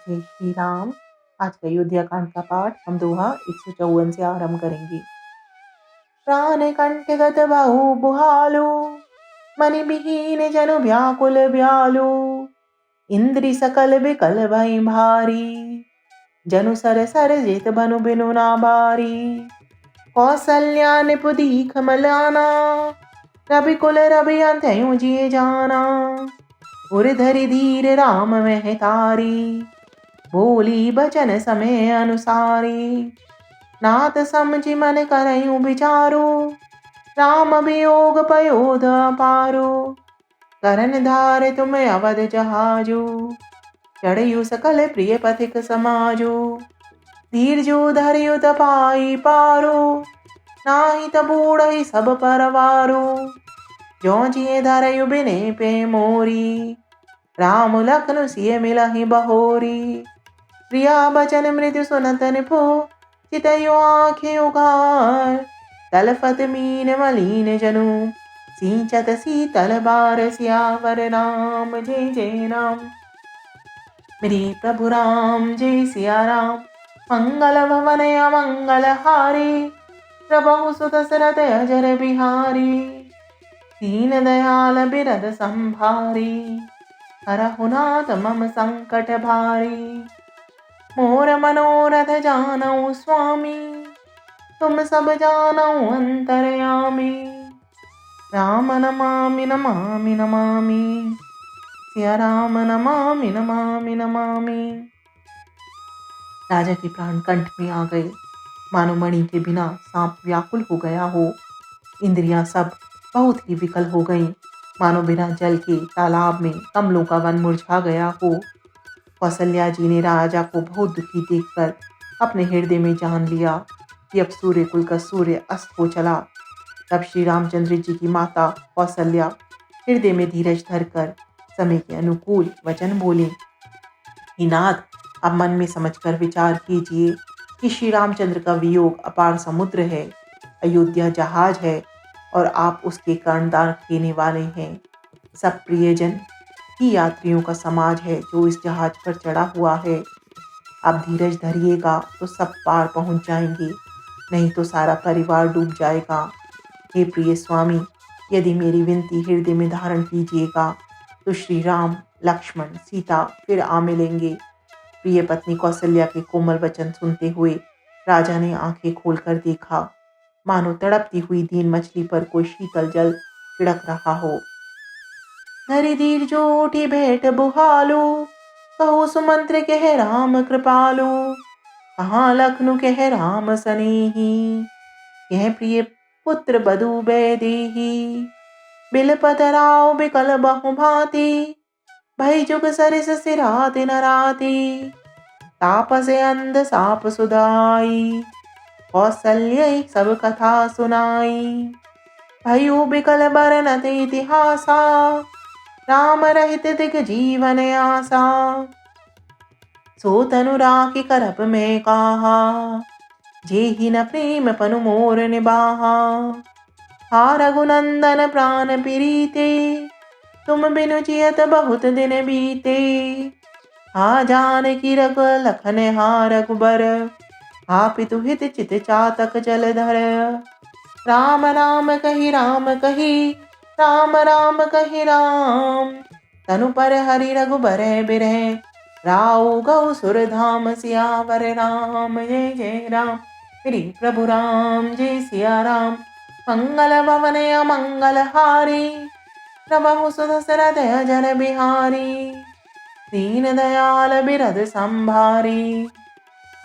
जय श्री राम। आज का अयोध्या कांड का पाठ हम दोहा 154 से आरंभ करेंगे। प्राण कंठगत बहु बुहालु, मनि बिहीन जनु व्याकुल व्यालु। इंद्रि सकल बिकल भई भारी, जनु सर सर जेत बनु बिनु ना बारी। कौसल्या निपु दीख मलाना, रवि कुल रवि अंत्यु जिए जाना। उर धरि धीर राम वह तारी, बोली बचन समय अनुसारी। नाथ समझि मन करयु विचारो, राम वियोग पयोध अपारो। करन धार तुम अवध जहाजो, चढ़यु सकल प्रिय पथिक समाजो। धीरजो धरयु तपाई पारो, नाही तबूढ़हि सब परवारो। ज्यों जिए धरयु बिने पे मोरी, राम लखन सिय मिलहि बहोरी। प्रिया बचन मृदु सुनत निपु, चितयो आँखें उघार। तलफत मीन मलीन जनु, सिंचत शीतल बार। सियावर राम जय जय राम। मेरे प्रभु राम जय सिया राम। मंगल भवन अमंगल हारी, प्रभु सुत सरत अजर बिहारी। दीन दयाल बिरद संभारी, हरहु नाथ मम संकट भारी। मोर मनोरथ जानऊ स्वामी, तुम सब जानऊ अंतरयामी। राम नमामि नमामि नमामि, सिया राम नमामि नमामि नमामि। राजा के प्राण कंठ में आ गए, मानो मणि के बिना सांप व्याकुल हो गया हो। इंद्रियां सब बहुत ही विकल हो गईं, मानो बिना जल के तालाब में कमलों का वन मुरझा गया हो। कौसल्या जी ने राजा को बहुत दुखी देखकर अपने हृदय में जान लिया कि अब सूर्य कुल का सूर्य अस्त हो चला। तब श्री रामचंद्र जी की माता कौसल्या हृदय में धीरज धरकर समय के अनुकूल वचन बोले। हे नाथ, अब मन में समझकर विचार कीजिए कि श्री रामचंद्र का वियोग अपार समुद्र है, अयोध्या जहाज है और आप उसके कर्णधार देने वाले हैं। सब प्रियजन ही यात्रियों का समाज है जो इस जहाज पर चढ़ा हुआ है। आप धीरज धरिएगा तो सब पार पहुंच जाएंगे, नहीं तो सारा परिवार डूब जाएगा। हे प्रिय स्वामी, यदि मेरी विनती हृदय में धारण कीजिएगा तो श्री राम, लक्ष्मण, सीता फिर आ मिलेंगे। प्रिय पत्नी कौसल्या के कोमल वचन सुनते हुए राजा ने आंखें खोलकर देखा, मानो तड़पती हुई दीन मछली पर कोई शीतल जल छिड़क रहा हो। धरि धीर जो उठी भेंट बुहालू, कहो सुमंत्र कह राम कृपालु। कहाँ लखनु कह राम सनेही, कह प्रिय पुत्र बधु बैदेही। बिलपत राव बिकल बहु भांति, भई जुग सरिस सिरात न राति। तापस अंध साप सुधाई, कौसल्य सब कथा सुनाई। भयु बिकल बरनत इतिहासा, राम रहित दिग जीवन आसा। सो तनु राखी करप में काहा, जेहि न प्रेम पनु मोर निबाहा। हा रघुनंदन प्राण प्रीते, तुम बिनु जियत बहुत दिन बीते। हा जानकी रघ लखन हा रघुबर, हा पितु हित चित चातक जलधर। राम राम कहि राम कहि, राम राम कहि राम। तनु पर हरि रघुबर बिरह, राउ गौ सुर धाम। सियावर राम जय जय राम। श्री प्रभु राम जय सिया राम। मंगल भवन अमंगल हारी, प्रभु सुत सरद अजर बिहारी। दीन दयाल बिरद संभारी,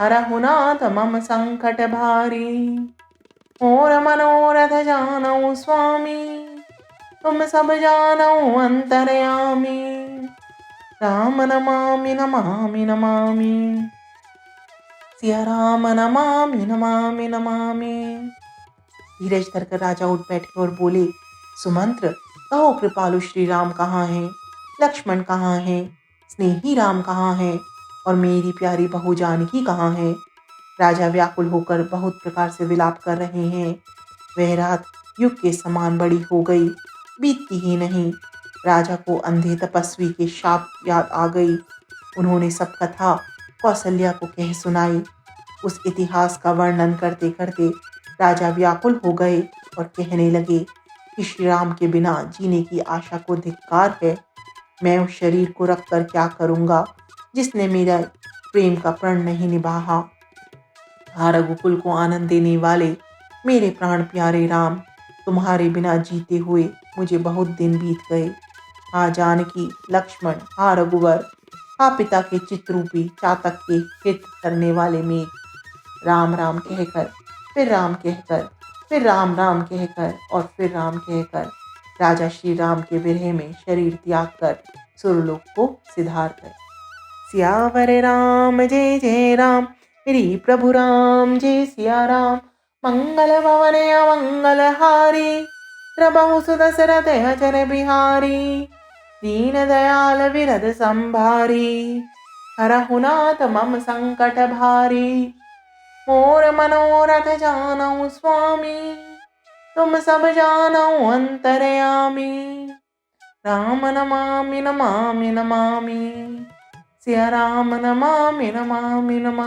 हरहु नाथ मम संकट भारी। मोर मनोरथ जानऊ स्वामी, तुम सब जानऊ अंतरयामी। राम नमामि नमामि नमामि, सिया राम नमामि नमामि नमामि। धीरज धरकर राजा उठ बैठे और बोले, सुमंत्र, कहो कृपालु श्री राम कहाँ हैं, लक्ष्मण कहाँ हैं, स्नेही राम कहाँ हैं और मेरी प्यारी बहू जानकी कहाँ है। राजा व्याकुल होकर बहुत प्रकार से विलाप कर रहे हैं। वह रात युग के समान बड़ी हो गई, बीतती ही नहीं। राजा को अंधे तपस्वी के शाप याद आ गई। उन्होंने सब कथा कौशल्या को कह सुनाई। उस इतिहास का वर्णन करते करते राजा व्याकुल हो गए और कहने लगे कि श्री राम के बिना जीने की आशा को धिक्कार है। मैं उस शरीर को रखकर क्या करूँगा जिसने मेरा प्रेम का प्रण नहीं निभाया। हा रघुकुल को आनंद देने वाले मेरे प्राण प्यारे राम, तुम्हारे बिना जीते हुए मुझे बहुत दिन बीत गए। हा जानकी, लक्ष्मण, हा रघुवर, हा पिता के चित्ररूपी चातक के हित करने वाले मेघ। राम राम कहकर, फिर राम कहकर, फिर राम राम कहकर और फिर राम कहकर राजा श्री राम के विरह में शरीर त्याग कर सुरलोक को सिधार गए। सियावर राम जय जय राम, मेरी प्रभु राम जय सिया राम। मंगल भवन अमंगल हारी, प्रभु सुदशरथ अचर बिहारी। दीन दयाल विरद संभारी, हरहु नाथ मम संकट भारी। मोर मनोरथ जानऊ स्वामी, तुम सब जानऊ अंतरयामी। राम नमामि नमामि नमामि, सिया राम नमामि नमामि नमामि।